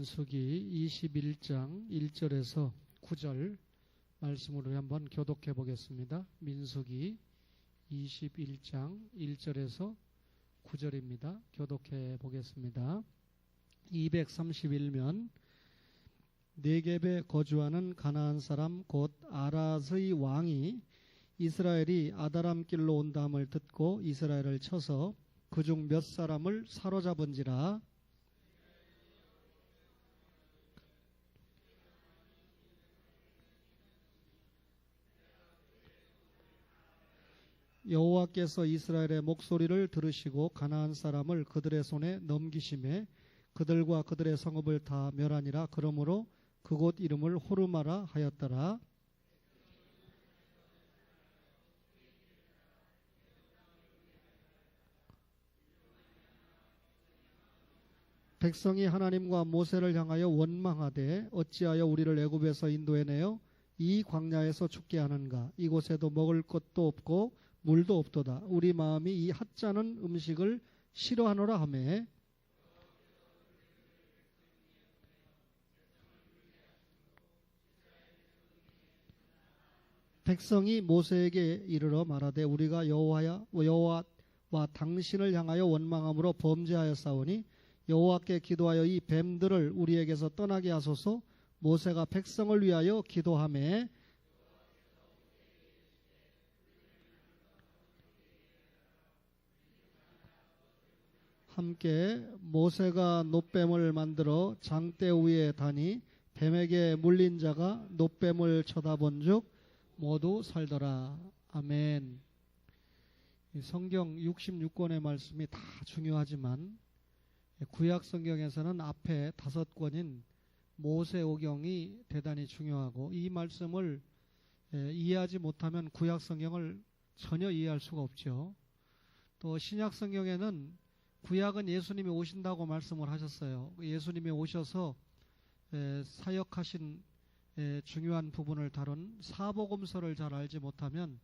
민수기 21장 1절에서 9절 말씀으로 한번 교독해 보겠습니다. 민수기 21장 1절에서 9절입니다. 교독해 보겠습니다. 231면 네겝에 거주하는 가나안 사람 곧 아랏의 왕이 이스라엘이 아다람 길로 온다함을 듣고 이스라엘을 쳐서 그중 몇 사람을 사로잡은지라. 여호와께서 이스라엘의 목소리를 들으시고 가나안 사람을 그들의 손에 넘기심에 그들과 그들의 성읍을 다 멸하니라. 그러므로 그곳 이름을 호르마라 하였더라. 백성이 하나님과 모세를 향하여 원망하되 어찌하여 우리를 애굽에서 인도해내어 이 광야에서 죽게 하는가. 이곳에도 먹을 것도 없고 물도 없도다. 우리 마음이 이 핫짜는 음식을 싫어하노라 하매 백성이 모세에게 이르러 말하되 우리가 여호와와 당신을 향하여 원망함으로 범죄하였사오니 여호와께 기도하여 이 뱀들을 우리에게서 떠나게 하소서. 모세가 백성을 위하여 기도하매 함께 모세가 놋뱀을 만들어 장대 위에 다니 뱀에게 물린 자가 놋뱀을 쳐다본 즉 모두 살더라. 아멘. 성경 66권의 말씀이 다 중요하지만 구약 성경에서는 앞에 5권인 모세오경이 대단히 중요하고 이 말씀을 이해하지 못하면 구약 성경을 전혀 이해할 수가 없죠. 또 신약 성경에는 구약은 예수님이 오신다고 말씀을 하셨어요. 예수님이 오셔서 사역하신 중요한 부분을 다룬 사복음서를 잘 알지 못하면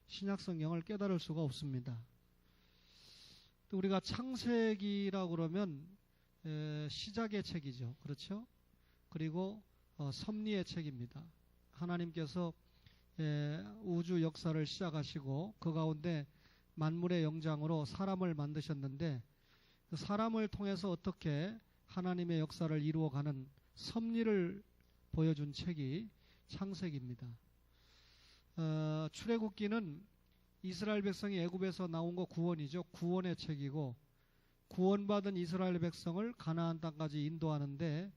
신약 성경을 깨달을 수가 없습니다. 또 우리가 창세기라고 그러면 시작의 책이죠. 그렇죠? 그리고 섭리의 책입니다. 하나님께서 우주 역사를 시작하시고 그 가운데 만물의 영장으로 사람을 만드셨는데 그 사람을 통해서 어떻게 하나님의 역사를 이루어가는 섭리를 보여준 책이 창세기입니다. 출애굽기는 이스라엘 백성이 애굽에서 나온 거 구원이죠. 구원의 책이고 구원받은 이스라엘 백성을 가나안 땅까지 인도하는데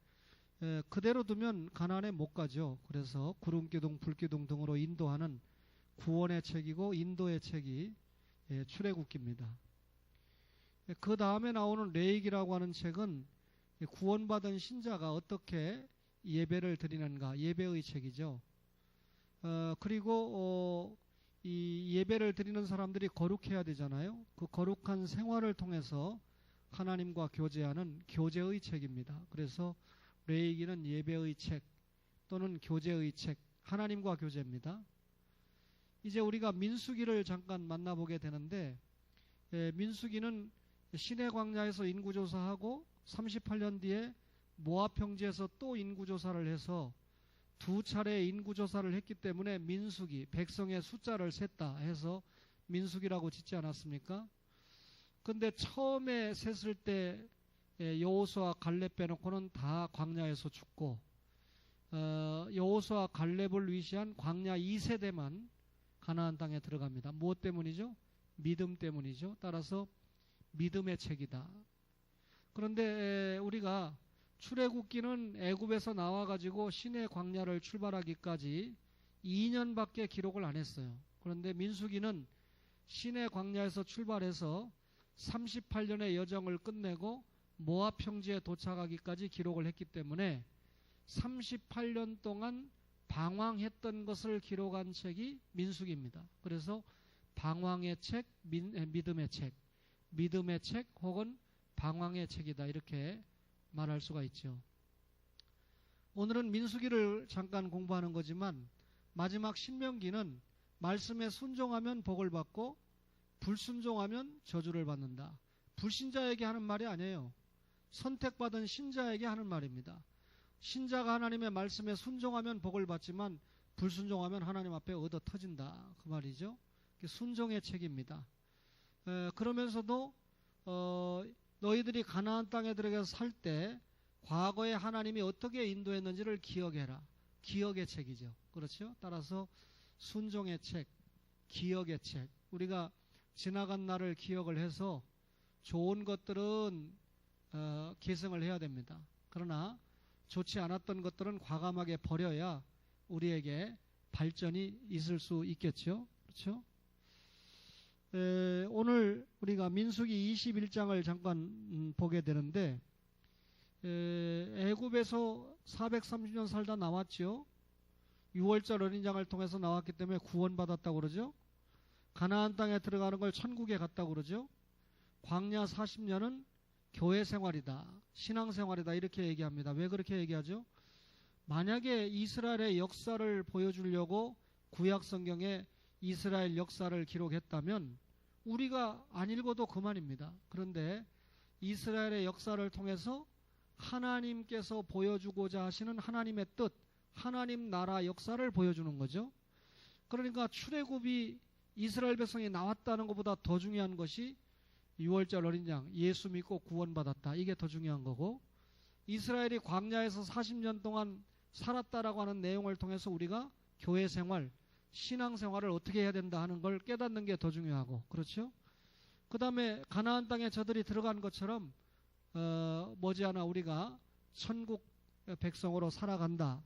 그대로 두면 가나안에 못 가죠. 그래서 구름기둥 불기둥 등으로 인도하는 구원의 책이고 인도의 책이 출애굽기입니다. 그 다음에 나오는 레위기라고 하는 책은 구원받은 신자가 어떻게 예배를 드리는가, 예배의 책이죠. 그리고 이 예배를 드리는 사람들이 거룩해야 되잖아요. 그 거룩한 생활을 통해서 하나님과 교제하는 교제의 책입니다. 그래서 레위기는 예배의 책 또는 교제의 책, 하나님과 교제입니다. 이제 우리가 민수기를 잠깐 만나보게 되는데 민수기는 시내 광야에서 인구조사하고 38년 뒤에 모압 평지에서 또 인구조사를 해서 2차례 인구조사를 했기 때문에 민수기, 백성의 숫자를 셌다 해서 민수기라고 짓지 않았습니까? 근데 처음에 셌을 때 여호수아 갈렙 빼놓고는 다 광야에서 죽고 여호수아 갈렙을 위시한 광야 2세대만 가나안 땅에 들어갑니다. 무엇 때문이죠? 믿음 때문이죠. 따라서 믿음의 책이다. 그런데 우리가 출애굽기는 애굽에서 나와가지고 시내 광야를 출발하기까지 2년밖에 기록을 안 했어요. 그런데 민수기는 시내 광야에서 출발해서 38년의 여정을 끝내고 모압 평지에 도착하기까지 기록을 했기 때문에 38년 동안 방황했던 것을 기록한 책이 민수기입니다. 그래서 방황의 책, 믿음의 책, 믿음의 책 혹은 방황의 책이다 이렇게 말할 수가 있죠. 오늘은 민수기를 잠깐 공부하는 거지만 마지막 신명기는 말씀에 순종하면 복을 받고 불순종하면 저주를 받는다. 불신자에게 하는 말이 아니에요. 선택받은 신자에게 하는 말입니다. 신자가 하나님의 말씀에 순종하면 복을 받지만 불순종하면 하나님 앞에 얻어 터진다. 그 말이죠. 순종의 책입니다. 그러면서도 너희들이 가나안 땅에 들어가서 살 때 과거에 하나님이 어떻게 인도했는지를 기억해라. 기억의 책이죠. 그렇죠? 따라서 순종의 책, 기억의 책. 우리가 지나간 날을 기억을 해서 좋은 것들은 계승을 해야 됩니다. 그러나 좋지 않았던 것들은 과감하게 버려야 우리에게 발전이 있을 수 있겠죠. 그렇죠? 오늘 우리가 민수기 21장을 잠깐 보게 되는데 애굽에서 430년 살다 나왔죠. 6월절 어린장을 통해서 나왔기 때문에 구원받았다고 그러죠. 가나안 땅에 들어가는 걸 천국에 갔다고 그러죠. 광야 40년은 교회 생활이다. 신앙 생활이다. 이렇게 얘기합니다. 왜 그렇게 얘기하죠? 만약에 이스라엘의 역사를 보여주려고 구약 성경에 이스라엘 역사를 기록했다면 우리가 안 읽어도 그만입니다. 그런데 이스라엘의 역사를 통해서 하나님께서 보여주고자 하시는 하나님의 뜻, 하나님 나라 역사를 보여주는 거죠. 그러니까 출애굽이 이스라엘 백성이 나왔다는 것보다 더 중요한 것이 6월절 어린 양, 예수 믿고 구원받았다. 이게 더 중요한 거고, 이스라엘이 광야에서 40년 동안 살았다라고 하는 내용을 통해서 우리가 교회 생활, 신앙 생활을 어떻게 해야 된다 하는 걸 깨닫는 게 더 중요하고, 그렇죠? 그 다음에 가나안 땅에 저들이 들어간 것처럼 머지않아 우리가 천국 백성으로 살아간다.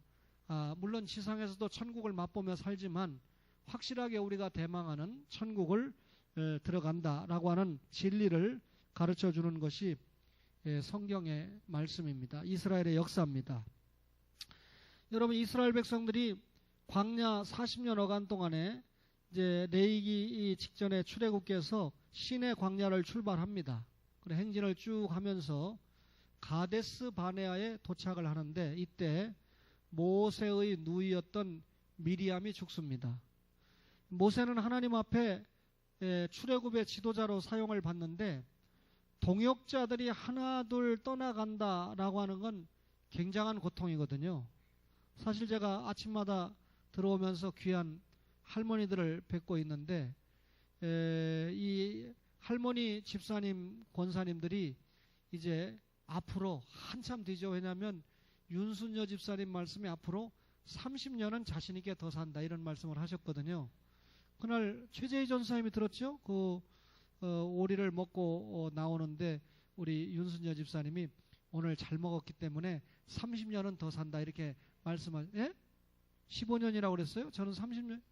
물론 지상에서도 천국을 맛보며 살지만 확실하게 우리가 대망하는 천국을 들어간다라고 하는 진리를 가르쳐주는 것이 성경의 말씀입니다. 이스라엘의 역사입니다. 여러분, 이스라엘 백성들이 광야 40년 어간 동안에 이제 레위기 직전에 출애굽께서 신의 광야를 출발합니다. 그래 행진을 쭉 하면서 가데스 바네아에 도착을 하는데 이때 모세의 누이였던 미리암이 죽습니다. 모세는 하나님 앞에 출애굽의 지도자로 사용을 받는데 동역자들이 하나둘 떠나간다라고 하는 건 굉장한 고통이거든요. 사실 제가 아침마다 들어오면서 귀한 할머니들을 뵙고 있는데 이 할머니 집사님 권사님들이 이제 앞으로 한참 뒤죠. 왜냐하면 윤순여 집사님 말씀이 앞으로 30년은 자신 있게 더 산다 이런 말씀을 하셨거든요. 그날 최재희 전사님이 들었죠. 그 오리를 먹고 나오는데 우리 윤순여 집사님이 오늘 잘 먹었기 때문에 30년은 더 산다 이렇게 말씀을. 예? 15년이라고 그랬어요? 저는 30년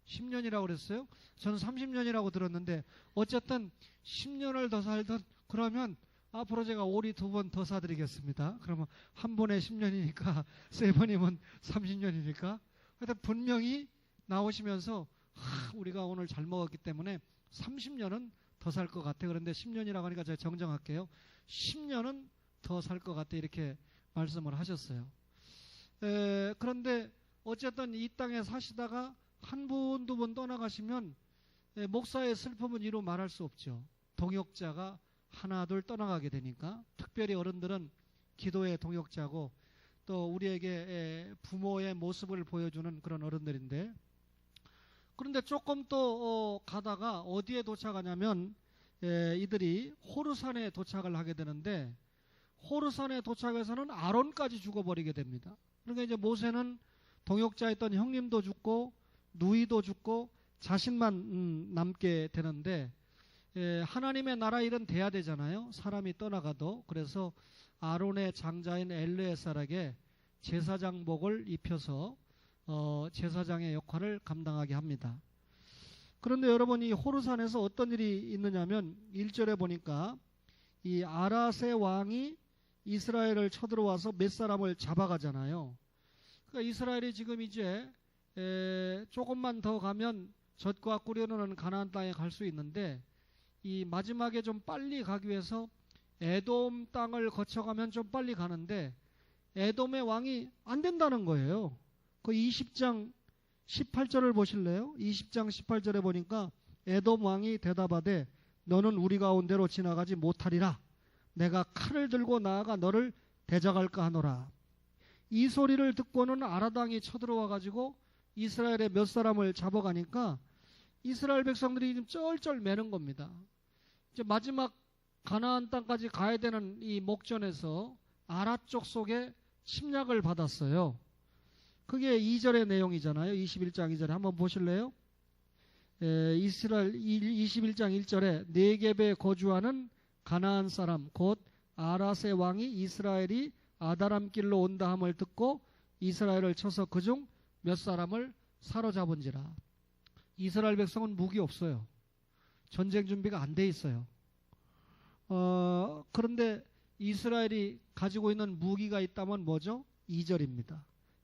10년이라고 그랬어요? 저는 30년이라고 들었는데 어쨌든 10년을 더 살던 그러면 앞으로 제가 오리 2번 더 사드리겠습니다. 그러면 한 번에 10년이니까 세 번이면 30년이니까 하여튼 분명히 나오시면서 우리가 오늘 잘 먹었기 때문에 30년은 더 살 것 같아. 그런데 10년이라고 하니까 제가 정정할게요. 10년은 더 살 것 같아 이렇게 말씀을 하셨어요. 그런데 어쨌든 이 땅에 사시다가 한 분, 두 분 떠나가시면 목사의 슬픔은 이루 말할 수 없죠. 동역자가 하나 둘 떠나가게 되니까. 특별히 어른들은 기도의 동역자고 또 우리에게 부모의 모습을 보여주는 그런 어른들인데, 그런데 조금 또 가다가 어디에 도착하냐면 이들이 호르산에 도착을 하게 되는데 호르산에 도착해서는 아론까지 죽어버리게 됩니다. 그러니까 이제 모세는 동역자였던 형님도 죽고 누이도 죽고 자신만 남게 되는데 하나님의 나라 일은 돼야 되잖아요. 사람이 떠나가도. 그래서 아론의 장자인 엘르에살에게 제사장복을 입혀서 제사장의 역할을 감당하게 합니다. 그런데 여러분, 이 호르산에서 어떤 일이 있느냐면 1절에 보니까 이 아랏의 왕이 이스라엘을 쳐들어와서 몇 사람을 잡아가잖아요. 그러니까 이스라엘이 지금 이제 조금만 더 가면 젖과 꿀이 흐르는 가나안 땅에 갈 수 있는데 이 마지막에 좀 빨리 가기 위해서 에돔 땅을 거쳐가면 좀 빨리 가는데 에돔의 왕이 안 된다는 거예요. 그 20장 18절을 보실래요? 20장 18절에 보니까 에돔 왕이 대답하되 너는 우리 가운데로 지나가지 못하리라. 내가 칼을 들고 나아가 너를 대적할까 하노라. 이 소리를 듣고는 아라당이 쳐들어와 가지고 이스라엘의 몇 사람을 잡아가니까 이스라엘 백성들이 좀 쩔쩔 매는 겁니다. 이제 마지막 가나안 땅까지 가야 되는 이 목전에서 아라 쪽 속에 침략을 받았어요. 그게 2절의 내용이잖아요. 21장 2절에 한번 보실래요? 이스라엘 21장 1절에 네겝에 거주하는 가나안 사람 곧 아랏의 왕이 이스라엘이 아다람길로 온다 함을 듣고 이스라엘을 쳐서 그중 몇 사람을 사로잡은지라. 이스라엘 백성은 무기 없어요. 전쟁 준비가 안 돼 있어요. 그런데 이스라엘이 가지고 있는 무기가 있다면 뭐죠? 2절입니다.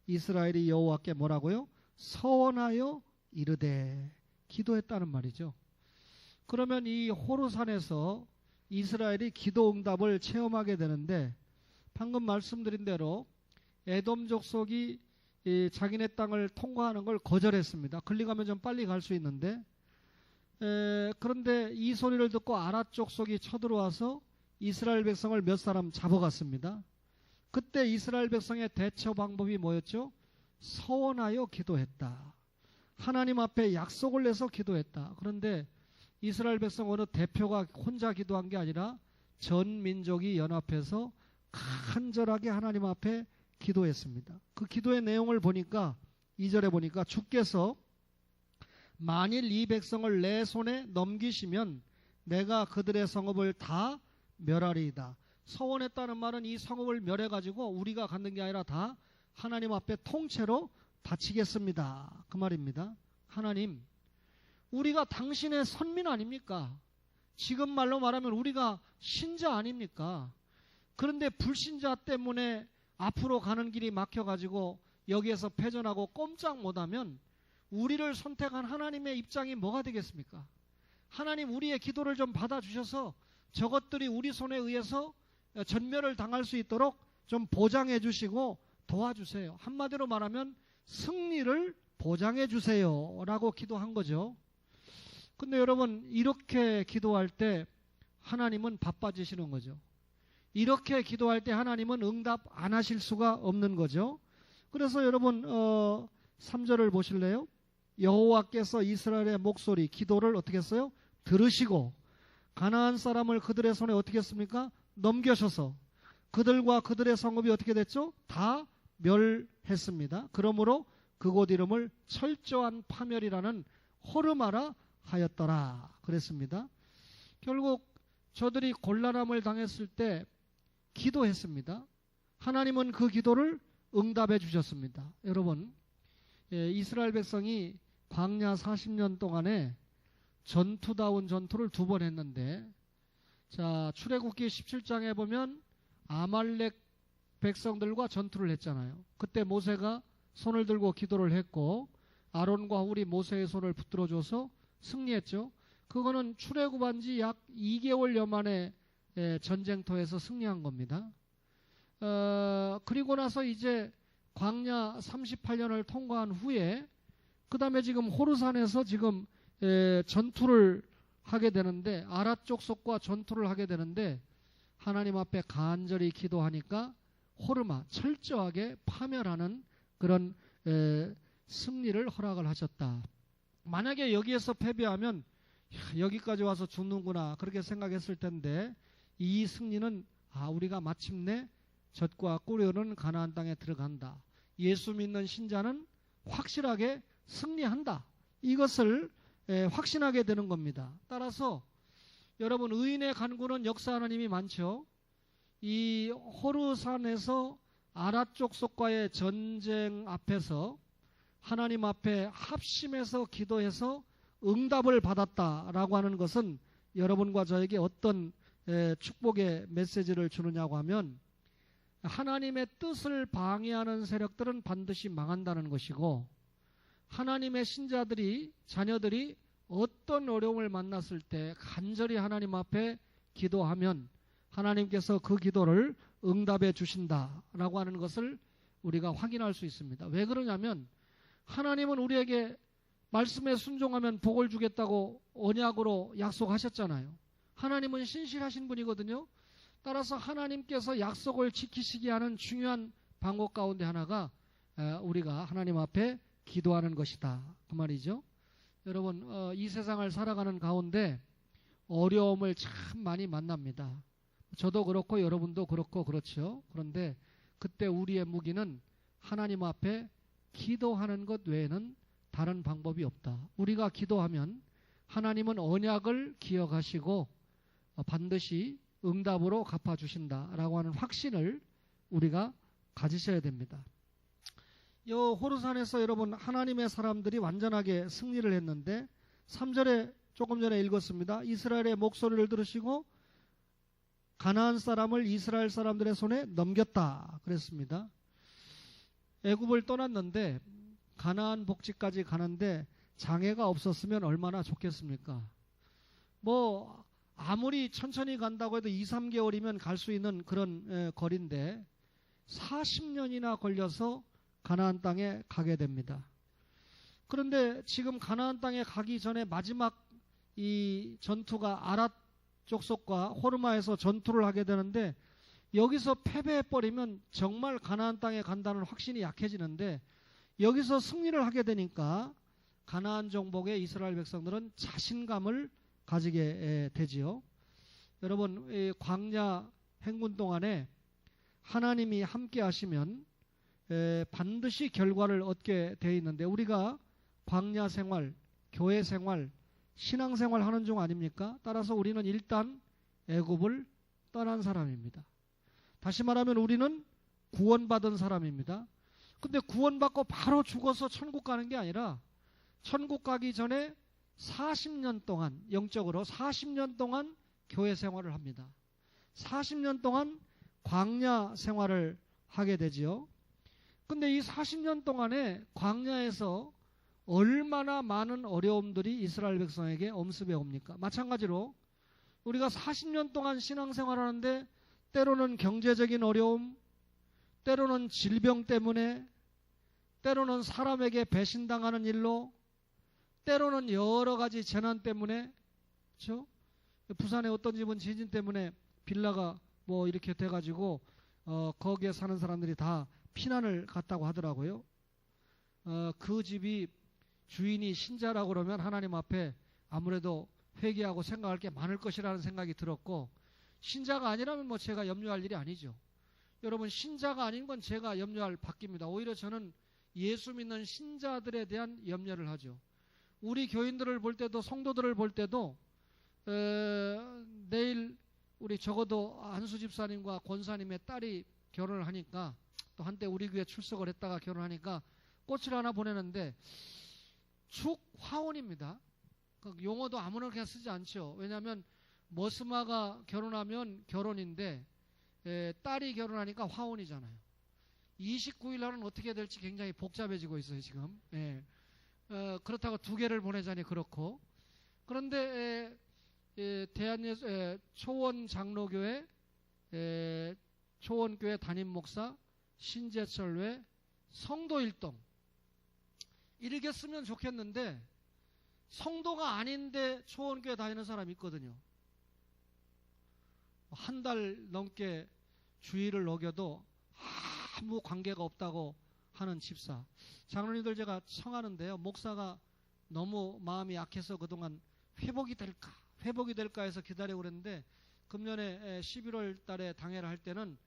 이스라엘이 여호와께 뭐라고요? 서원하여 이르되 기도했다는 말이죠. 그러면 이 호르산에서 이스라엘이 기도 응답을 체험하게 되는데 방금 말씀드린 대로 에돔 족속이 자기네 땅을 통과하는 걸 거절했습니다. 끌려가면 좀 빨리 갈 수 있는데 그런데 이 소리를 듣고 아라 족속이 쳐들어와서 이스라엘 백성을 몇 사람 잡아갔습니다. 그때 이스라엘 백성의 대처 방법이 뭐였죠? 서원하여 기도했다. 하나님 앞에 약속을 내서 기도했다. 그런데 이스라엘 백성 어느 대표가 혼자 기도한 게 아니라 전 민족이 연합해서 간절하게 하나님 앞에 기도했습니다. 그 기도의 내용을 보니까 2절에 보니까 주께서 만일 이 백성을 내 손에 넘기시면 내가 그들의 성읍을 다 멸하리이다. 서원했다는 말은 이 성읍을 멸해가지고 우리가 갖는 게 아니라 다 하나님 앞에 통째로 바치겠습니다. 그 말입니다. 하나님, 우리가 당신의 선민 아닙니까? 지금 말로 말하면 우리가 신자 아닙니까? 그런데 불신자 때문에 앞으로 가는 길이 막혀가지고 여기에서 패전하고 꼼짝 못하면 우리를 선택한 하나님의 입장이 뭐가 되겠습니까? 하나님, 우리의 기도를 좀 받아주셔서 저것들이 우리 손에 의해서 전멸을 당할 수 있도록 좀 보장해 주시고 도와주세요. 한마디로 말하면 승리를 보장해 주세요 라고 기도한 거죠. 근데 여러분, 이렇게 기도할 때 하나님은 바빠지시는 거죠. 이렇게 기도할 때 하나님은 응답 안 하실 수가 없는 거죠. 그래서 여러분 3절을 보실래요? 여호와께서 이스라엘의 목소리, 기도를 어떻게 했어요? 들으시고 가나안 사람을 그들의 손에 어떻게 했습니까? 넘겨셔서 그들과 그들의 성읍이 어떻게 됐죠? 다 멸했습니다. 그러므로 그곳 이름을 철저한 파멸이라는 호르마라 하였더라 그랬습니다. 결국 저들이 곤란함을 당했을 때 기도했습니다. 하나님은 그 기도를 응답해 주셨습니다. 여러분, 이스라엘 백성이 광야 40년 동안에 전투다운 전투를 2번 했는데, 자, 출애굽기 17장에 보면 아말렉 백성들과 전투를 했잖아요. 그때 모세가 손을 들고 기도를 했고 아론과 훌이 모세의 손을 붙들어줘서 승리했죠. 그거는 출애굽한 지 약 2개월여 만에 전쟁터에서 승리한 겁니다. 그리고 나서 이제 광야 38년을 통과한 후에 그 다음에 지금 호르산에서 지금 전투를 하게 되는데, 아라 쪽 속과 전투를 하게 되는데 하나님 앞에 간절히 기도하니까 호르마, 철저하게 파멸하는 그런 승리를 허락을 하셨다. 만약에 여기에서 패배하면 여기까지 와서 죽는구나 그렇게 생각했을 텐데, 이 승리는 우리가 마침내 젖과 꿀이 흐르는 가나안 땅에 들어간다. 예수 믿는 신자는 확실하게 승리한다. 이것을 확신하게 되는 겁니다. 따라서 여러분, 의인의 간구는 역사하는 힘이 많죠. 이 호르산에서 아라 쪽 속과의 전쟁 앞에서 하나님 앞에 합심해서 기도해서 응답을 받았다라고 하는 것은 여러분과 저에게 어떤 축복의 메시지를 주느냐고 하면, 하나님의 뜻을 방해하는 세력들은 반드시 망한다는 것이고, 하나님의 신자들이, 자녀들이 어떤 어려움을 만났을 때 간절히 하나님 앞에 기도하면 하나님께서 그 기도를 응답해 주신다라고 하는 것을 우리가 확인할 수 있습니다. 왜 그러냐면, 하나님은 우리에게 말씀에 순종하면 복을 주겠다고 언약으로 약속하셨잖아요. 하나님은 신실하신 분이거든요. 따라서 하나님께서 약속을 지키시게 하는 중요한 방법 가운데 하나가 우리가 하나님 앞에 기도하는 것이다. 그 말이죠. 여러분, 이 세상을 살아가는 가운데 어려움을 참 많이 만납니다. 저도 그렇고 여러분도 그렇고 그렇죠. 그런데 그때 우리의 무기는 하나님 앞에 기도하는 것 외에는 다른 방법이 없다. 우리가 기도하면 하나님은 언약을 기억하시고 반드시 응답으로 갚아주신다라고 하는 확신을 우리가 가지셔야 됩니다. 이 호르산에서 여러분 하나님의 사람들이 완전하게 승리를 했는데 3절에 조금 전에 읽었습니다. 이스라엘의 목소리를 들으시고 가나안 사람을 이스라엘 사람들의 손에 넘겼다 그랬습니다. 애굽을 떠났는데 가나안 복지까지 가는데 장애가 없었으면 얼마나 좋겠습니까? 뭐 아무리 천천히 간다고 해도 2, 3개월이면 갈 수 있는 그런 거리인데 40년이나 걸려서 가나안 땅에 가게 됩니다. 그런데 지금 가나안 땅에 가기 전에 마지막 이 전투가 아랏 족속과 호르마에서 전투를 하게 되는데 여기서 패배해버리면 정말 가나안 땅에 간다는 확신이 약해지는데 여기서 승리를 하게 되니까 가나안 정복의 이스라엘 백성들은 자신감을 가지게 되지요. 여러분, 이 광야 행군 동안에 하나님이 함께 하시면 반드시 결과를 얻게 되어 있는데 우리가 광야 생활, 교회 생활, 신앙 생활 하는 중 아닙니까? 따라서 우리는 일단 애굽을 떠난 사람입니다. 다시 말하면 우리는 구원받은 사람입니다. 근데 구원받고 바로 죽어서 천국 가는 게 아니라 천국 가기 전에 40년 동안 영적으로 40년 동안 교회 생활을 합니다. 40년 동안 광야 생활을 하게 되지요. 근데 이 40년 동안에 광야에서 얼마나 많은 어려움들이 이스라엘 백성에게 엄습해 옵니까? 마찬가지로 우리가 40년 동안 신앙생활을 하는데 때로는 경제적인 어려움, 때로는 질병 때문에, 때로는 사람에게 배신당하는 일로, 때로는 여러 가지 재난 때문에, 그렇죠? 부산에 어떤 집은 지진 때문에 빌라가 뭐 이렇게 돼가지고 거기에 사는 사람들이 다 피난을 갔다고 하더라고요. 그 집이 주인이 신자라고 그러면 하나님 앞에 아무래도 회개하고 생각할 게 많을 것이라는 생각이 들었고, 신자가 아니라면 뭐 제가 염려할 일이 아니죠. 여러분, 신자가 아닌 건 제가 염려할 바뀝니다. 오히려 저는 예수 믿는 신자들에 대한 염려를 하죠. 우리 교인들을 볼 때도 성도들을 볼 때도 내일 우리 적어도 안수 집사님과 권사님의 딸이 결혼을 하니까, 또 한때 우리 교회 출석을 했다가 결혼하니까 꽃을 하나 보내는데 축화혼입니다. 그 용어도 아무나 그냥 쓰지 않죠. 왜냐하면 머스마가 결혼하면 결혼인데 딸이 결혼하니까 화혼이잖아요. 29일 날은 어떻게 될지 굉장히 복잡해지고 있어요 지금. 그렇다고 두 개를 보내자니 그렇고. 그런데 초원 장로교회 초원교회 담임 목사 신재철 성도 일동 이렇게 쓰면 좋겠는데 성도가 아닌데 초원교회 다니는 사람이 있거든요. 한 달 넘게 주의를 어겨도 아무 관계가 없다고 하는 집사. 장로님들 제가 청하는데요. 목사가 너무 마음이 약해서 그동안 회복이 될까 해서 기다리고 그랬는데 금년에 11월 달에 당회를 할 때는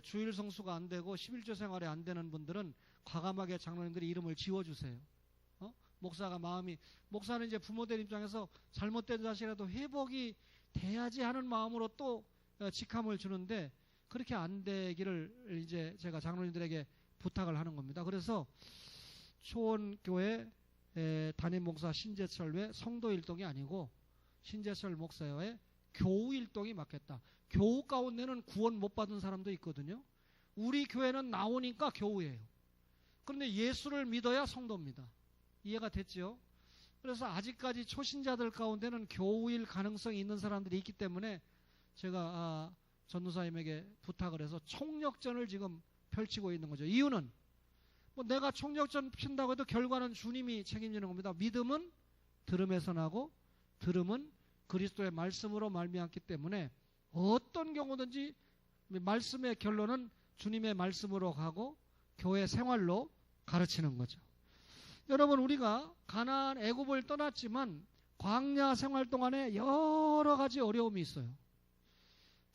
주일 성수가 안 되고 11조 생활이 안 되는 분들은 과감하게 장로님들이 이름을 지워주세요. 목사는 이제 부모들 입장에서 잘못된 자식이라도 회복이 돼야지 하는 마음으로 또 직함을 주는데 그렇게 안 되기를 이제 제가 장로님들에게 부탁을 하는 겁니다. 그래서 초원교회 담임 목사 신재철 외 성도 일동이 아니고 신재철 목사의 교우 일동이 맞겠다. 교우 가운데는 구원 못 받은 사람도 있거든요. 우리 교회는 나오니까 교우예요. 그런데 예수를 믿어야 성도입니다. 이해가 됐죠? 그래서 아직까지 초신자들 가운데는 교우일 가능성이 있는 사람들이 있기 때문에 제가 전도사님에게 부탁을 해서 총력전을 지금 펼치고 있는 거죠. 이유는 뭐 내가 총력전 핀다고 해도 결과는 주님이 책임지는 겁니다. 믿음은 들음에서 나고 들음은 그리스도의 말씀으로 말미암기 때문에 어떤 경우든지 말씀의 결론은 주님의 말씀으로 가고 교회 생활로 가르치는 거죠. 여러분, 우리가 가나안 애굽을 떠났지만 광야 생활 동안에 여러 가지 어려움이 있어요.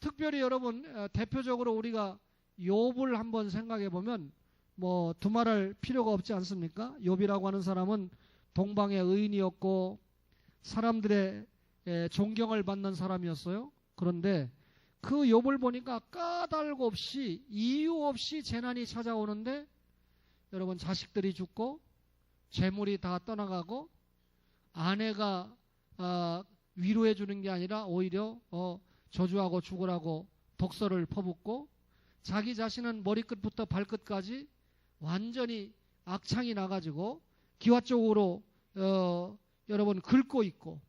특별히 여러분, 대표적으로 우리가 욥을 한번 생각해 보면 뭐 두말할 필요가 없지 않습니까? 욥이라고 하는 사람은 동방의 의인이었고 사람들의 존경을 받는 사람이었어요. 그런데 그 욥을 보니까 까닭 없이 이유 없이 재난이 찾아오는데 여러분, 자식들이 죽고 재물이 다 떠나가고 아내가 위로해 주는 게 아니라 오히려 저주하고 죽으라고 독서를 퍼붓고 자기 자신은 머리끝부터 발끝까지 완전히 악창이 나가지고 기와 쪽으로 여러분 긁고 있고,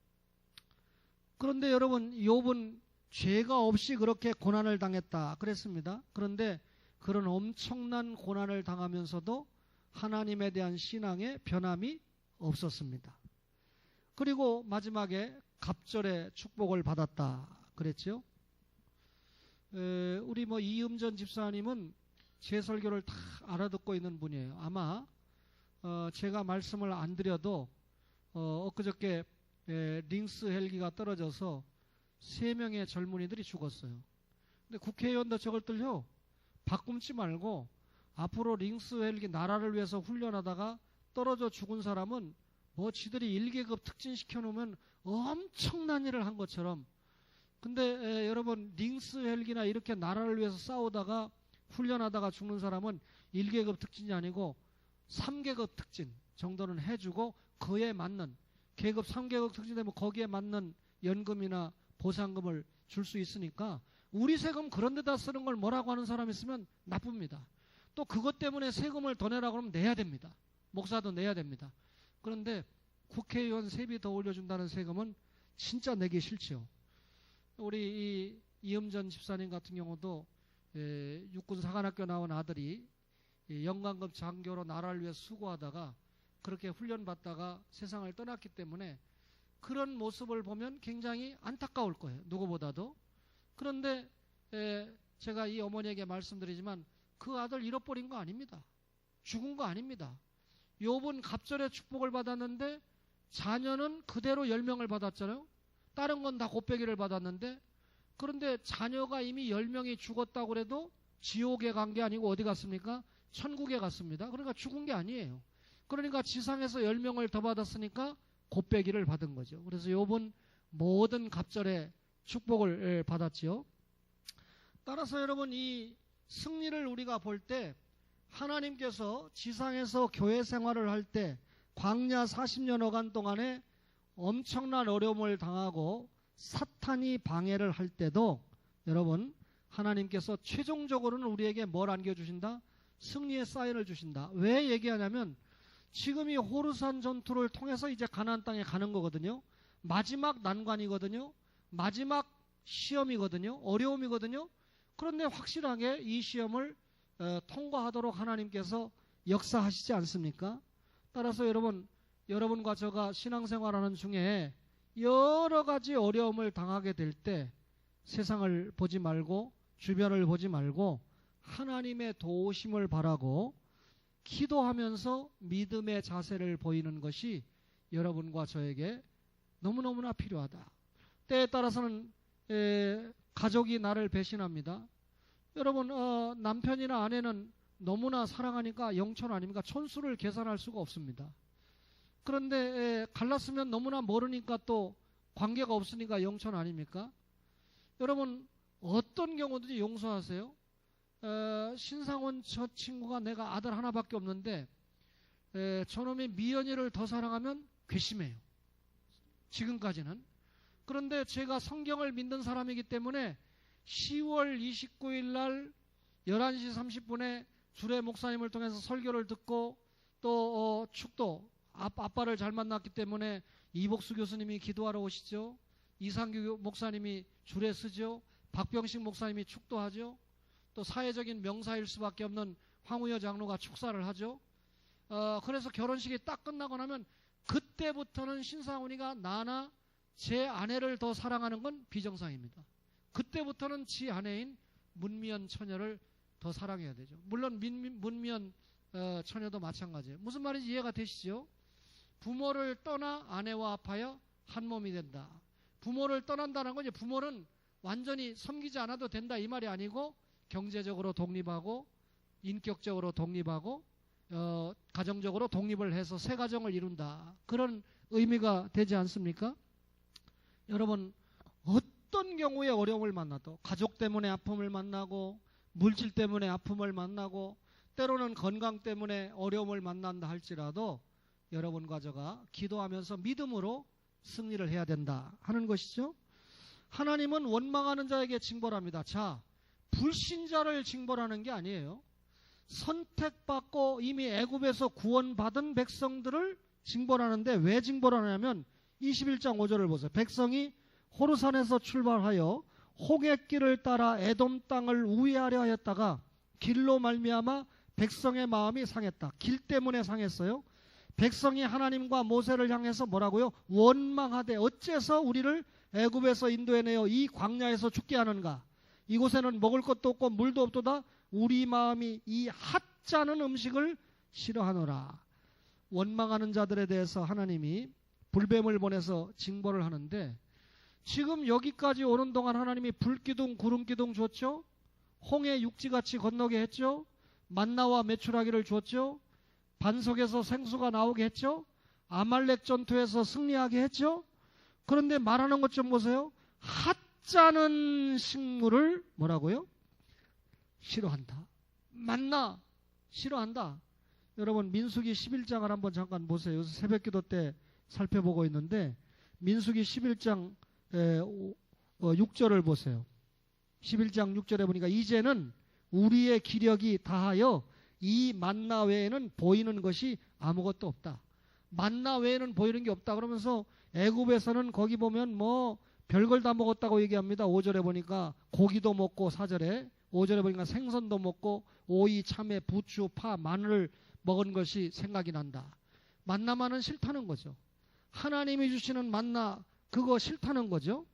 그런데 여러분 욥은 죄가 없이 그렇게 고난을 당했다 그랬습니다. 그런데 그런 엄청난 고난을 당하면서도 하나님에 대한 신앙에 변함이 없었습니다. 그리고 마지막에 갑절의 축복을 받았다 그랬죠. 우리 이음전 집사님은 제 설교를 다 알아듣고 있는 분이에요. 아마 제가 말씀을 안 드려도 엊그저께 링스 헬기가 떨어져서 3명의 젊은이들이 죽었어요. 근데 국회의원도 저것들요, 바꿈지 말고 앞으로 링스 헬기 나라를 위해서 훈련하다가 떨어져 죽은 사람은 지들이 1계급 특진시켜 놓으면 엄청난 일을 한 것처럼, 근데 여러분 링스 헬기나 이렇게 나라를 위해서 싸우다가 훈련하다가 죽는 사람은 1계급 특진이 아니고 3계급 특진 정도는 해주고 그에 맞는 계급 3계급 특진 되면 거기에 맞는 연금이나 보상금을 줄 수 있으니까 우리 세금 그런 데다 쓰는 걸 뭐라고 하는 사람이 있으면 나쁩니다. 또 그것 때문에 세금을 더 내라고 하면 내야 됩니다. 목사도 내야 됩니다. 그런데 국회의원 세비 더 올려준다는 세금은 진짜 내기 싫지요. 우리 이음전 집사님 같은 경우도 육군 사관학교 나온 아들이 영관급 장교로 나라를 위해 수고하다가 그렇게 훈련받다가 세상을 떠났기 때문에 그런 모습을 보면 굉장히 안타까울 거예요. 누구보다도. 그런데 제가 이 어머니에게 말씀드리지만 그 아들 잃어버린 거 아닙니다. 죽은 거 아닙니다. 욥은 갑절의 축복을 받았는데 자녀는 그대로 10명을 받았잖아요. 다른 건 다 곱빼기를 받았는데, 그런데 자녀가 이미 10명이 죽었다고 해도 지옥에 간 게 아니고 어디 갔습니까? 천국에 갔습니다. 그러니까 죽은 게 아니에요. 그러니까 지상에서 10명을 더 받았으니까 곱빼기를 받은 거죠. 그래서 욥은 모든 갑절의 축복을 받았지요. 따라서 여러분, 이 승리를 우리가 볼 때 하나님께서 지상에서 교회 생활을 할 때 광야 40년여간 동안에 엄청난 어려움을 당하고 사탄이 방해를 할 때도 여러분, 하나님께서 최종적으로는 우리에게 뭘 안겨주신다? 승리의 사인을 주신다. 왜 얘기하냐면 지금 이 호르산 전투를 통해서 이제 가나안 땅에 가는 거거든요. 마지막 난관이거든요. 마지막 시험이거든요. 어려움이거든요. 그런데 확실하게 이 시험을 통과하도록 하나님께서 역사하시지 않습니까? 따라서 여러분과 저가 신앙생활하는 중에 여러 가지 어려움을 당하게 될 때 세상을 보지 말고 주변을 보지 말고 하나님의 도우심을 바라고 기도하면서 믿음의 자세를 보이는 것이 여러분과 저에게 너무너무나 필요하다. 때에 따라서는 가족이 나를 배신합니다. 여러분, 남편이나 아내는 너무나 사랑하니까 영천 아닙니까? 천수를 계산할 수가 없습니다. 그런데 갈랐으면 너무나 멀으니까 또 관계가 없으니까 영천 아닙니까? 여러분, 어떤 경우든지 용서하세요. 신상원 저 친구가 내가 아들 하나밖에 없는데 저놈이 미연이를 더 사랑하면 괘씸해요. 지금까지는. 그런데 제가 성경을 믿는 사람이기 때문에 10월 29일 날 11시 30분에 주례 목사님을 통해서 설교를 듣고 또 축도 아빠를 잘 만났기 때문에 이복수 교수님이 기도하러 오시죠. 이상규 목사님이 주례 쓰죠. 박병식 목사님이 축도하죠. 또 사회적인 명사일 수밖에 없는 황우여 장로가 축사를 하죠. 그래서 결혼식이 딱 끝나고 나면 그때부터는 신상훈이가 나나 제 아내를 더 사랑하는 건 비정상입니다. 그때부터는 지 아내인 문미연 처녀를 더 사랑해야 되죠. 물론 문미연 처녀도 마찬가지예요. 무슨 말인지 이해가 되시죠? 부모를 떠나 아내와 합하여 한 몸이 된다. 부모를 떠난다는 건 이제 부모는 완전히 섬기지 않아도 된다 이 말이 아니고 경제적으로 독립하고 인격적으로 독립하고 가정적으로 독립을 해서 새 가정을 이룬다. 그런 의미가 되지 않습니까? 여러분, 어떤 경우에 어려움을 만나도 가족 때문에 아픔을 만나고 물질 때문에 아픔을 만나고 때로는 건강 때문에 어려움을 만난다 할지라도 여러분과 저가 기도하면서 믿음으로 승리를 해야 된다 하는 것이죠. 하나님은 원망하는 자에게 징벌합니다. 자, 불신자를 징벌하는 게 아니에요. 선택받고 이미 애굽에서 구원받은 백성들을 징벌하는데 왜 징벌하냐면 21장 5절을 보세요. 백성이 호르산에서 출발하여 호굣길을 따라 에돔 땅을 우회하려 하였다가 길로 말미암아 백성의 마음이 상했다. 길 때문에 상했어요. 백성이 하나님과 모세를 향해서 뭐라고요? 원망하되 어째서 우리를 애굽에서 인도해내어 이 광야에서 죽게 하는가? 이곳에는 먹을 것도 없고 물도 없도다. 우리 마음이 이 핫짜는 음식을 싫어하노라. 원망하는 자들에 대해서 하나님이 불뱀을 보내서 징벌을 하는데 지금 여기까지 오는 동안 하나님이 불기둥 구름기둥 줬죠. 홍해 육지같이 건너게 했죠. 만나와 메추라기를 줬죠. 반석에서 생수가 나오게 했죠. 아말렉 전투에서 승리하게 했죠. 그런데 말하는 것 좀 보세요. 핫짜는 식물을 뭐라고요? 싫어한다. 만나 싫어한다. 여러분 민수기 11장을 한번 잠깐 보세요. 요새 새벽기도 때 살펴보고 있는데 민수기 11장 6절을 보세요. 11장 6절에 보니까 이제는 우리의 기력이 다하여 이 만나 외에는 보이는 것이 아무것도 없다. 만나 외에는 보이는 게 없다. 그러면서 애굽에서는 거기 보면 뭐 별걸 다 먹었다고 얘기합니다. 5절에 보니까 고기도 먹고 4절에 5절에 보니까 생선도 먹고 오이, 참외, 부추, 파, 마늘을 먹은 것이 생각이 난다. 만나만은 싫다는 거죠. 하나님이 주시는 만나 그거 싫다는 거죠.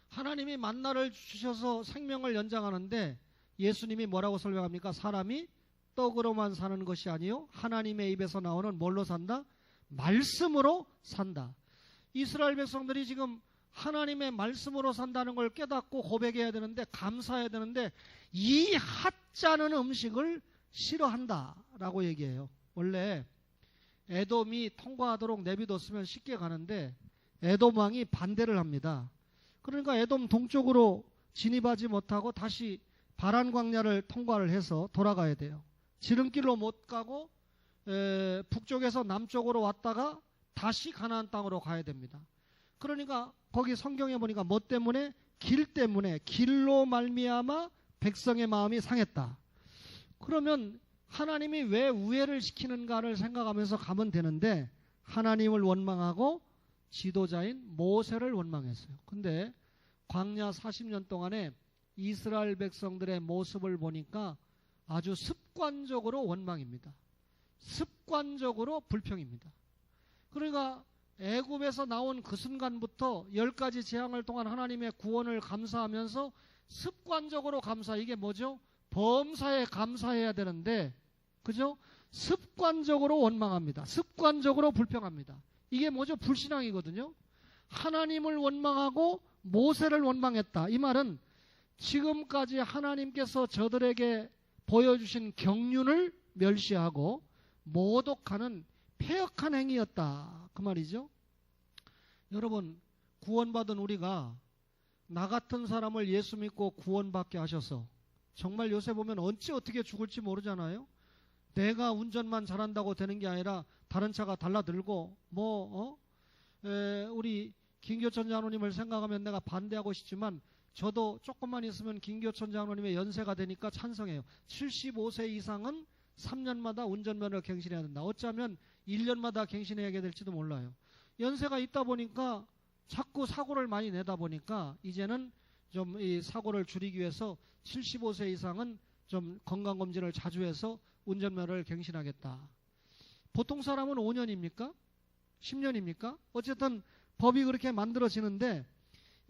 하나님이 만나를 주셔서 생명을 연장하는데 예수님이 뭐라고 설명합니까? 사람이 떡으로만 사는 것이 아니요 하나님의 입에서 나오는 뭘로 산다? 말씀으로 산다. 이스라엘 백성들이 지금 하나님의 말씀으로 산다는 걸 깨닫고 고백해야 되는데 감사해야 되는데 이 핫짜는 음식을 싫어한다라고 얘기해요. 원래 에돔이 통과하도록 내비뒀으면 쉽게 가는데 에돔 왕이 반대를 합니다. 그러니까 에돔 동쪽으로 진입하지 못하고 다시 바란 광야를 통과를 해서 돌아가야 돼요. 지름길로 못 가고 북쪽에서 남쪽으로 왔다가 다시 가나안 땅으로 가야 됩니다. 그러니까 거기 성경에 보니까 뭐 때문에? 길 때문에 길로 말미암아 백성의 마음이 상했다. 그러면 하나님이 왜 우회를 시키는가를 생각하면서 가면 되는데 하나님을 원망하고 지도자인 모세를 원망했어요. 근데 광야 40년 동안에 이스라엘 백성들의 모습을 보니까 아주 습관적으로 원망입니다. 습관적으로 불평입니다. 그러니까 애굽에서 나온 그 순간부터 10가지 재앙을 통한 하나님의 구원을 감사하면서 습관적으로 감사. 이게 뭐죠? 범사에 감사해야 되는데 그죠? 습관적으로 원망합니다. 습관적으로 불평합니다. 이게 뭐죠? 불신앙이거든요. 하나님을 원망하고 모세를 원망했다. 이 말은 지금까지 하나님께서 저들에게 보여주신 경륜을 멸시하고 모독하는 패역한 행위였다. 그 말이죠. 여러분, 구원받은 우리가 나 같은 사람을 예수 믿고 구원받게 하셔서 정말 요새 보면 언제 어떻게 죽을지 모르잖아요. 내가 운전만 잘한다고 되는 게 아니라 다른 차가 달라들고 우리 김교천 장로님을 생각하면 내가 반대하고 싶지만 저도 조금만 있으면 김교천 장로님의 연세가 되니까 찬성해요. 75세 이상은 3년마다 운전면허를 갱신해야 된다. 어쩌면 1년마다 갱신해야 될지도 몰라요. 연세가 있다 보니까 자꾸 사고를 많이 내다 보니까 이제는 좀 이 사고를 줄이기 위해서 75세 이상은 좀 건강검진을 자주 해서 운전면허를 갱신하겠다. 보통 사람은 5년입니까? 10년입니까? 어쨌든 법이 그렇게 만들어지는데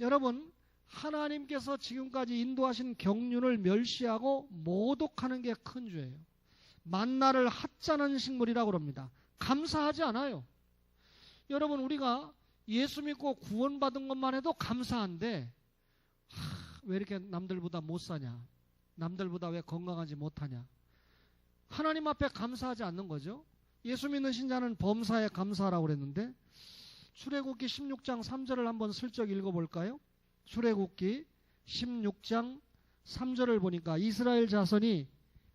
여러분 하나님께서 지금까지 인도하신 경륜을 멸시하고 모독하는 게 큰 죄예요. 만나를 하찮은 식물이라고 그럽니다. 감사하지 않아요. 여러분, 우리가 예수 믿고 구원받은 것만 해도 감사한데 왜 이렇게 남들보다 못 사냐? 남들보다 왜 건강하지 못하냐? 하나님 앞에 감사하지 않는 거죠. 예수 믿는 신자는 범사에 감사하라고 그랬는데, 출애굽기 16장 3절을 한번 슬쩍 읽어볼까요? 출애굽기 16장 3절을 보니까 이스라엘 자손이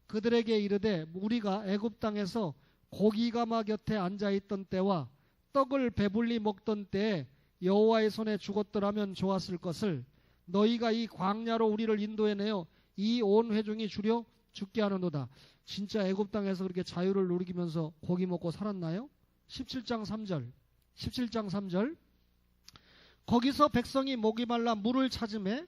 그들에게 이르되 우리가 애굽 땅에서 고기가마 곁에 앉아있던 때와 떡을 배불리 먹던 때에 여호와의 손에 죽었더라면 좋았을 것을 너희가 이 광야로 우리를 인도해내어 이 온 회중이 주려 죽게 하는도다. 진짜 애굽 땅에서 그렇게 자유를 누리면서 고기 먹고 살았나요? 17장 3절 거기서 백성이 목이 말라 물을 찾음에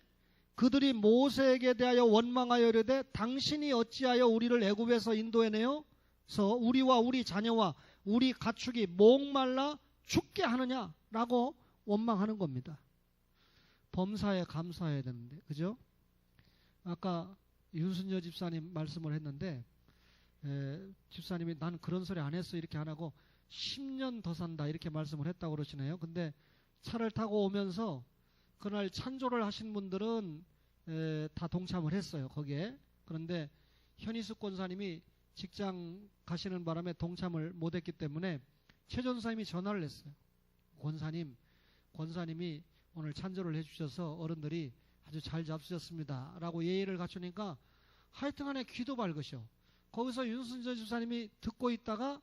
그들이 모세에게 대하여 원망하여 이르되 당신이 어찌하여 우리를 애굽에서 인도해내어서 우리와 우리 자녀와 우리 가축이 목말라 죽게 하느냐라고 원망하는 겁니다. 범사에 감사해야 되는데, 그죠? 아까 윤순여 집사님 말씀을 했는데, 집사님이 난 그런 소리 안 했어 이렇게 안 하고 10년 더 산다 이렇게 말씀을 했다고 그러시네요. 근데 차를 타고 오면서 그날 찬조를 하신 분들은 다 동참을 했어요, 거기에. 그런데 현희숙 권사님이 직장 가시는 바람에 동참을 못했기 때문에 최 전사님이 전화를 했어요. 권사님이 오늘 찬조를 해주셔서 어른들이 아주 잘 잡수셨습니다 라고 예의를 갖추니까 하여튼간에 귀도 밝으셔. 거기서 윤순저 집사님이 듣고 있다가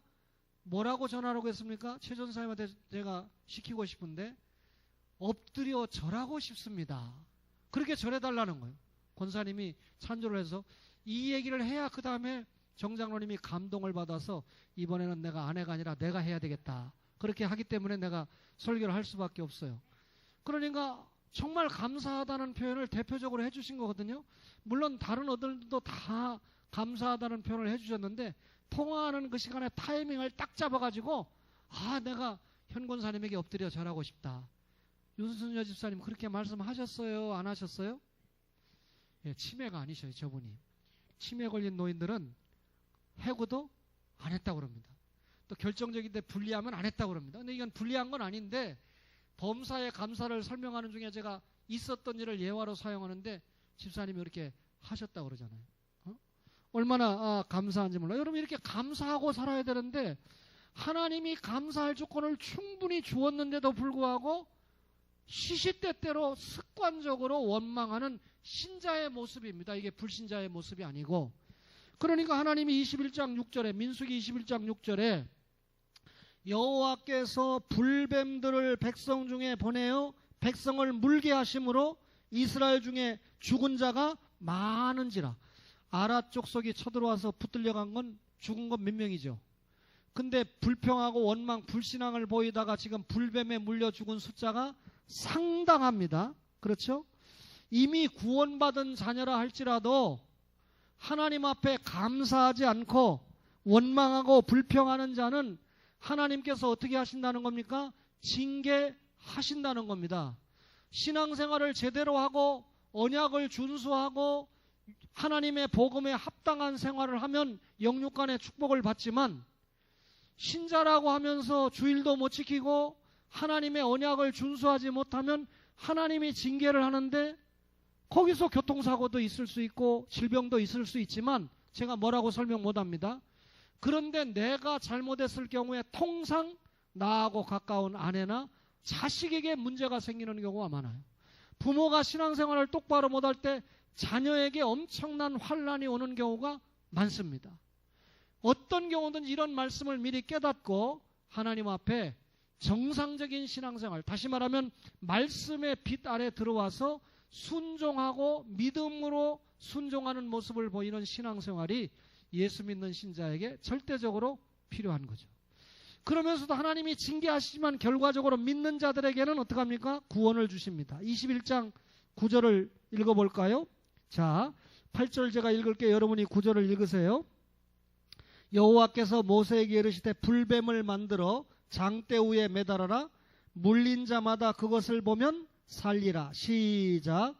뭐라고 전화라고 했습니까? 최 전사님한테 제가 시키고 싶은데 엎드려 절하고 싶습니다. 그렇게 절해달라는 거예요. 권사님이 찬조를 해서 이 얘기를 해야 그 다음에 정장로님이 감동을 받아서 이번에는 내가 아내가 아니라 내가 해야 되겠다. 그렇게 하기 때문에 내가 설교를 할 수밖에 없어요. 그러니까 정말 감사하다는 표현을 대표적으로 해주신 거거든요. 물론 다른 어들도 다 감사하다는 표현을 해주셨는데 통화하는 그 시간에 타이밍을 딱 잡아가지고 내가 현 권사님에게 엎드려 절하고 싶다. 윤순여 집사님 그렇게 말씀하셨어요? 안 하셨어요? 예, 치매가 아니셔요, 저분이. 치매 걸린 노인들은 해고도 안 했다고 그럽니다. 또 결정적인데 불리하면 안 했다고 그럽니다. 근데 이건 불리한 건 아닌데 범사의 감사를 설명하는 중에 제가 있었던 일을 예화로 사용하는데 집사님이 그렇게 하셨다고 그러잖아요. 얼마나 감사한지 몰라요. 여러분 이렇게 감사하고 살아야 되는데 하나님이 감사할 조건을 충분히 주었는데도 불구하고 시시때때로 습관적으로 원망하는 신자의 모습입니다. 이게 불신자의 모습이 아니고. 그러니까 하나님이 21장 6절에 민수기 21장 6절에 여호와께서 불뱀들을 백성 중에 보내어 백성을 물게 하심으로 이스라엘 중에 죽은 자가 많은지라. 아라 족속이 쳐들어와서 붙들려간 건 죽은 건 몇 명이죠. 근데 불평하고 원망 불신앙을 보이다가 지금 불뱀에 물려 죽은 숫자가 상당합니다. 그렇죠? 이미 구원받은 자녀라 할지라도 하나님 앞에 감사하지 않고 원망하고 불평하는 자는 하나님께서 어떻게 하신다는 겁니까? 징계하신다는 겁니다. 신앙생활을 제대로 하고 언약을 준수하고 하나님의 복음에 합당한 생활을 하면 영육간의 축복을 받지만 신자라고 하면서 주일도 못 지키고 하나님의 언약을 준수하지 못하면 하나님이 징계를 하는데 거기서 교통사고도 있을 수 있고 질병도 있을 수 있지만 제가 뭐라고 설명 못합니다. 그런데 내가 잘못했을 경우에 통상 나하고 가까운 아내나 자식에게 문제가 생기는 경우가 많아요. 부모가 신앙생활을 똑바로 못할 때 자녀에게 엄청난 환난이 오는 경우가 많습니다. 어떤 경우든 이런 말씀을 미리 깨닫고 하나님 앞에 정상적인 신앙생활, 다시 말하면 말씀의 빛 아래 들어와서 순종하고 믿음으로 순종하는 모습을 보이는 신앙생활이 예수 믿는 신자에게 절대적으로 필요한 거죠. 그러면서도 하나님이 징계하시지만 결과적으로 믿는 자들에게는 어떡합니까? 구원을 주십니다. 21장 9절을 읽어볼까요? 자, 8절 제가 읽을게요. 여러분이 9절을 읽으세요. 여호와께서 모세에게 이르시되 불뱀을 만들어 장대 위에 매달아라. 물린 자마다 그것을 보면 살리라. 시작.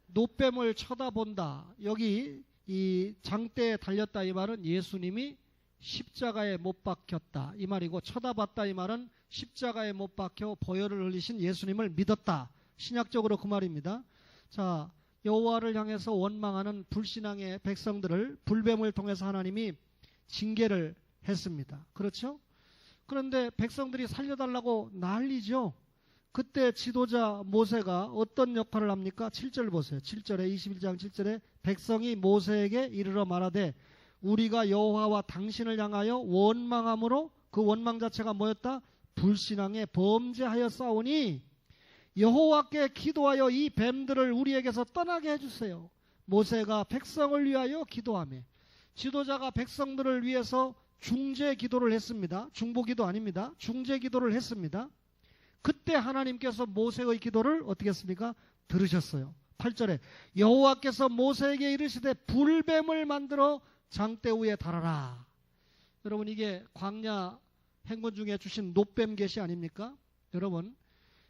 노뱀을 쳐다본다. 여기 이 장대에 달렸다 이 말은 예수님이 십자가에 못 박혔다 이 말이고, 쳐다봤다 이 말은 십자가에 못 박혀 보혈을 흘리신 예수님을 믿었다. 신약적으로 그 말입니다. 자, 여호와를 향해서 원망하는 불신앙의 백성들을 불뱀을 통해서 하나님이 징계를 했습니다. 그렇죠? 그런데 백성들이 살려달라고 난리죠. 그때 지도자 모세가 어떤 역할을 합니까? 7절 보세요. 7절에 21장 7절에 백성이 모세에게 이르러 말하되 우리가 여호와와 당신을 향하여 원망함으로, 그 원망 자체가 뭐였다? 불신앙에 범죄하여 싸우니 여호와께 기도하여 이 뱀들을 우리에게서 떠나게 해주세요. 모세가 백성을 위하여 기도하며, 지도자가 백성들을 위해서 중재 기도를 했습니다. 중보 기도 아닙니다. 중재 기도를 했습니다. 그때 하나님께서 모세의 기도를 어떻게 했습니까? 들으셨어요. 8절에 여호와께서 모세에게 이르시되 불뱀을 만들어 장대 위에 달아라. 여러분, 이게 광야 행군 중에 주신 노뱀 계시 아닙니까? 여러분,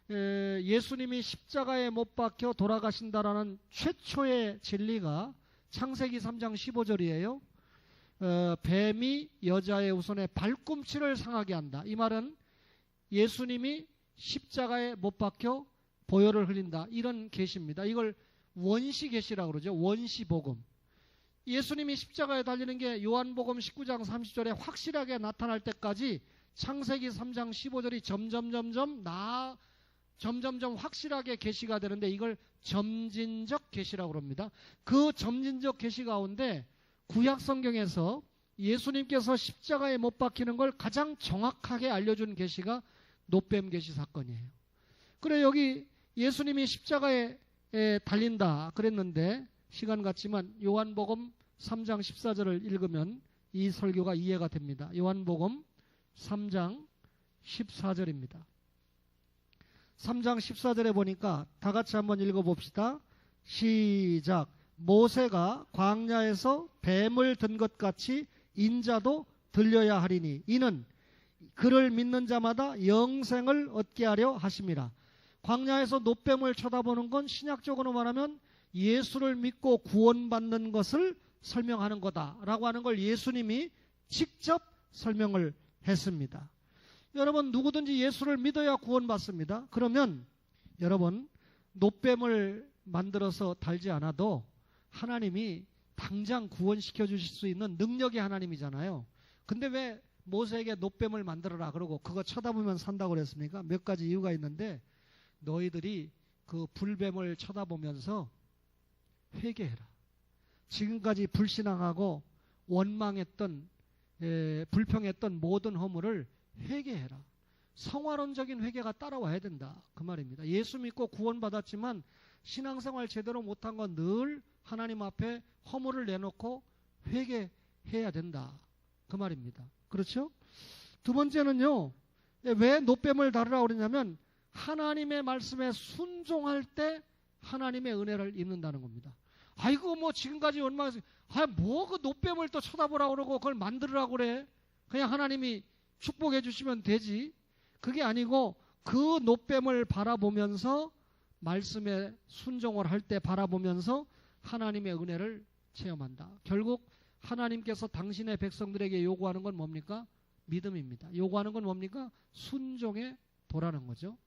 예수님이 십자가에 못 박혀 돌아가신다라는 최초의 진리가 창세기 3장 15절이에요. 뱀이 여자의 우선의 발꿈치를 상하게 한다. 이 말은 예수님이 십자가에 못 박혀 보혈을 흘린다. 이런 계시입니다. 이걸 원시 계시라고 그러죠. 원시 복음. 예수님이 십자가에 달리는 게 요한복음 19장 30절에 확실하게 나타날 때까지 창세기 3장 15절이 점점점 확실하게 계시가 되는데, 이걸 점진적 계시라고 합니다. 그 점진적 계시 가운데 구약 성경에서 예수님께서 십자가에 못 박히는 걸 가장 정확하게 알려준 계시가 노뱀 계시 사건이에요. 그래, 여기 예수님이 십자가에 달린다 그랬는데, 시간 같지만 요한복음 3장 14절을 읽으면 이 설교가 이해가 됩니다. 요한복음 3장 14절입니다. 3장 14절에 보니까 다 같이 한번 읽어봅시다. 시작. 모세가 광야에서 뱀을 든 것 같이 인자도 들려야 하리니 이는 그를 믿는 자마다 영생을 얻게 하려 하심이라. 광야에서 노뱀을 쳐다보는 건 신약적으로 말하면 예수를 믿고 구원받는 것을 설명하는 거다라고 하는 걸 예수님이 직접 설명을 했습니다. 여러분, 누구든지 예수를 믿어야 구원받습니다. 그러면 여러분, 노뱀을 만들어서 달지 않아도 하나님이 당장 구원시켜 주실 수 있는 능력의 하나님이잖아요. 근데 왜 모세에게 노뱀을 만들어라 그러고 그거 쳐다보면 산다고 그랬습니까? 몇 가지 이유가 있는데, 너희들이 그 불뱀을 쳐다보면서 회개해라. 지금까지 불신앙하고 원망했던, 불평했던 모든 허물을 회개해라. 성화론적인 회개가 따라와야 된다. 그 말입니다. 예수 믿고 구원받았지만 신앙생활 제대로 못한 건 늘 하나님 앞에 허물을 내놓고 회개해야 된다. 그 말입니다. 그렇죠? 두 번째는요, 왜 노뱀을 다루라고 그러냐면 하나님의 말씀에 순종할 때 하나님의 은혜를 입는다는 겁니다. 아이고, 뭐 지금까지 원망해서 뭐 그 노뱀을 또 쳐다보라고 그러고 그걸 만들으라고 그래. 그냥 하나님이 축복해 주시면 되지. 그게 아니고 그 노뱀을 바라보면서 말씀에 순종을 할 때 바라보면서 하나님의 은혜를 체험한다. 결국 하나님께서 당신의 백성들에게 요구하는 건 뭡니까? 믿음입니다. 요구하는 건 뭡니까? 순종에 도라는 거죠.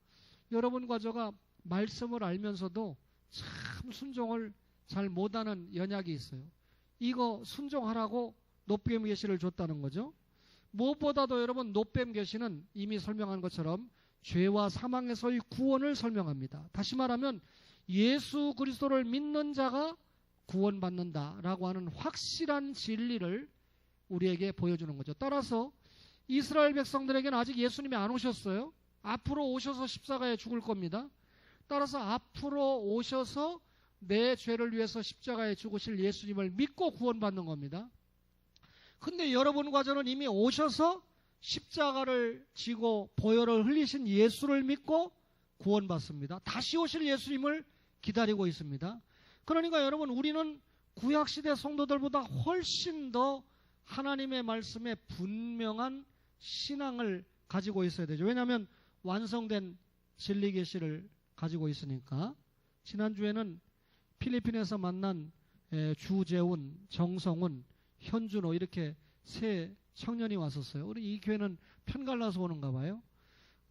여러분과 저가 말씀을 알면서도 참 순종을 잘 못하는 연약이 있어요. 이거 순종하라고 노뱀 계시를 줬다는 거죠. 무엇보다도 여러분, 노뱀 계시는 이미 설명한 것처럼 죄와 사망에서의 구원을 설명합니다. 다시 말하면 예수 그리스도를 믿는 자가 구원받는다라고 하는 확실한 진리를 우리에게 보여주는 거죠. 따라서 이스라엘 백성들에게는 아직 예수님이 안 오셨어요. 앞으로 오셔서 십자가에 죽을 겁니다. 따라서 앞으로 오셔서 내 죄를 위해서 십자가에 죽으실 예수님을 믿고 구원받는 겁니다. 근데 여러분과 저는 이미 오셔서 십자가를 지고 보혈을 흘리신 예수를 믿고 구원받습니다. 다시 오실 예수님을 기다리고 있습니다. 그러니까 여러분, 우리는 구약시대 성도들보다 훨씬 더 하나님의 말씀에 분명한 신앙을 가지고 있어야 되죠. 왜냐하면 완성된 진리 계시를 가지고 있으니까. 지난주에는 필리핀에서 만난 주재훈, 정성훈, 현준호 이렇게 세 청년이 왔었어요. 우리 이 교회는 편갈라서 오는가 봐요.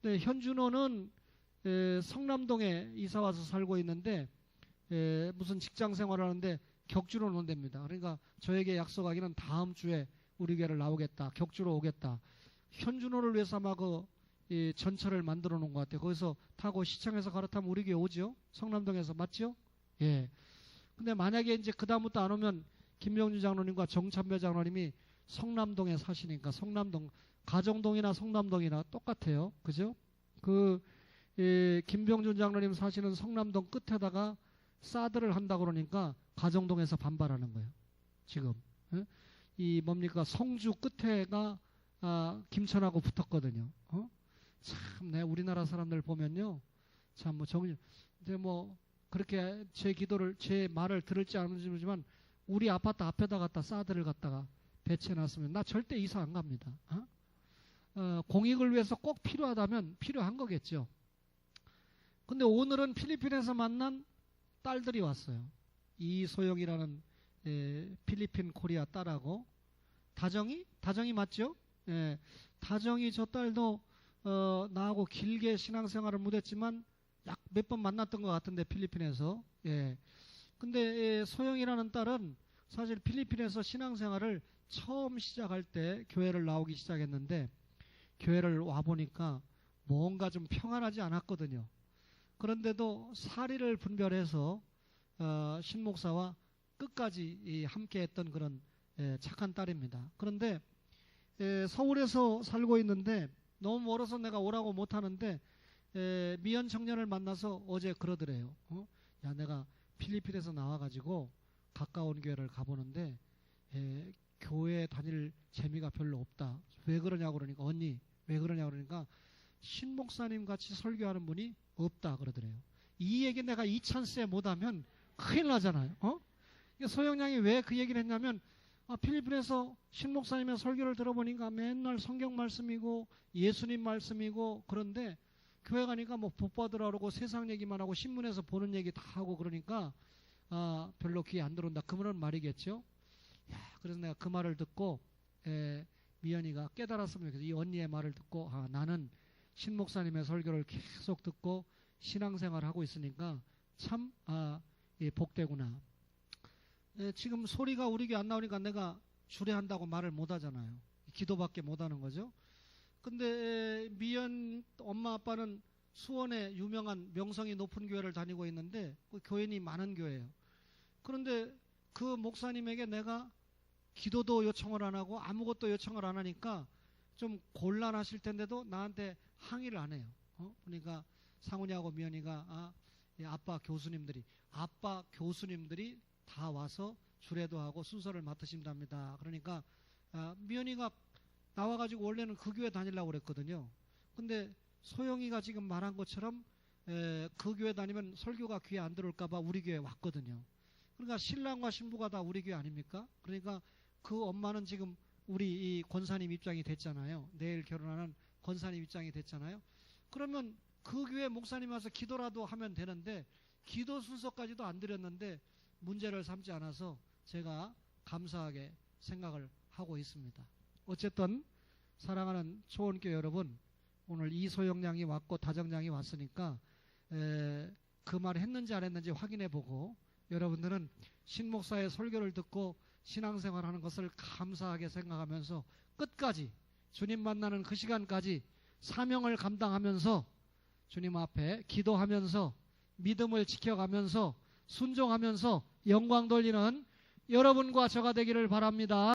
근데 현준호는 성남동에 이사 와서 살고 있는데 무슨 직장 생활을 하는데 격주로 논답니다. 그러니까 저에게 약속하기는 다음 주에 우리 교회를 나오겠다. 격주로 오겠다. 현준호를 위해서 아마 이 전철을 만들어 놓은 것 같아요. 거기서 타고 시청에서 갈아타면 우리 교회 오죠? 성남동에서 맞죠? 예. 근데 만약에 이제 그다음부터 안 오면 김병준 장로님과 정찬배 장로님이 성남동에 사시니까 성남동, 가정동이나 성남동이나 똑같아요. 그죠? 김병준 장로님 사시는 성남동 끝에다가 사드를 한다고 그러니까 가정동에서 반발하는 거예요. 지금. 예? 이 뭡니까? 성주 끝에가 김천하고 붙었거든요. 참, 우리나라 사람들 보면요. 참, 근데 그렇게 제 말을 들을지 안 들을지 모르지만 우리 아파트 앞에다 갖다 사드를 갖다가 배치해놨으면 나 절대 이사 안 갑니다. 공익을 위해서 꼭 필요하다면 필요한 거겠죠. 근데 오늘은 필리핀에서 만난 딸들이 왔어요. 이소영이라는 필리핀 코리아 딸하고 다정이 맞죠? 예, 다정이 저 딸도 나하고 길게 신앙생활을 못했지만 약 몇 번 만났던 것 같은데 필리핀에서. 예. 근데 소영이라는 딸은 사실 필리핀에서 신앙생활을 처음 시작할 때 교회를 나오기 시작했는데 교회를 와보니까 뭔가 좀 평안하지 않았거든요. 그런데도 사리를 분별해서 신목사와 끝까지 함께했던 그런 착한 딸입니다. 그런데 서울에서 살고 있는데 너무 멀어서 내가 오라고 못하는데 미연 청년을 만나서 어제 그러더래요. 야, 내가 필리핀에서 나와가지고 가까운 교회를 가보는데 교회 다닐 재미가 별로 없다. 왜 그러냐고 그러니까 언니 왜 그러냐고 그러니까 신목사님 같이 설교하는 분이 없다 그러더래요. 이 얘기 내가 이 찬스에 못하면 큰일 나잖아요. 소영양이 왜 그 얘기를 했냐면 필리핀에서 신목사님의 설교를 들어보니까 맨날 성경 말씀이고 예수님 말씀이고 그런데 교회 가니까 복 받으라 그러고 세상 얘기만 하고 신문에서 보는 얘기 다 하고 그러니까 별로 귀에 안 들어온다. 그 말이겠죠. 그래서 내가 그 말을 듣고 미연이가 깨달았으면 좋겠어. 이 언니의 말을 듣고 나는 신목사님의 설교를 계속 듣고 신앙생활을 하고 있으니까 참 복되구나. 지금 소리가 우리 교회 안 나오니까 내가 주례한다고 말을 못 하잖아요. 기도밖에 못 하는 거죠. 근데 미연 엄마 아빠는 수원에 유명한 명성이 높은 교회를 다니고 있는데 그 교인이 많은 교회예요. 그런데 그 목사님에게 내가 기도도 요청을 안 하고 아무것도 요청을 안 하니까 좀 곤란하실 텐데도 나한테 항의를 안 해요. 그러니까 상훈이하고 미연이가 아빠 교수님들이 다 와서 주례도 하고 순서를 맡으신답니다. 그러니까 미연이가 나와가지고 원래는 그 교회 다니려고 그랬거든요. 근데 소영이가 지금 말한 것처럼 그 교회 다니면 설교가 귀에 안 들어올까봐 우리 교회 왔거든요. 그러니까 신랑과 신부가 다 우리 교회 아닙니까? 그러니까 그 엄마는 지금 우리 이 권사님 입장이 됐잖아요. 내일 결혼하는 권사님 입장이 됐잖아요. 그러면 그 교회 목사님 와서 기도라도 하면 되는데 기도 순서까지도 안 드렸는데 문제를 삼지 않아서 제가 감사하게 생각을 하고 있습니다. 어쨌든 사랑하는 초원교회 여러분, 오늘 이소영 양이 왔고 다정 양이 왔으니까 그 말 했는지 안 했는지 확인해보고 여러분들은 신목사의 설교를 듣고 신앙생활하는 것을 감사하게 생각하면서 끝까지 주님 만나는 그 시간까지 사명을 감당하면서 주님 앞에 기도하면서 믿음을 지켜가면서 순종하면서 영광 돌리는 여러분과 저가 되기를 바랍니다.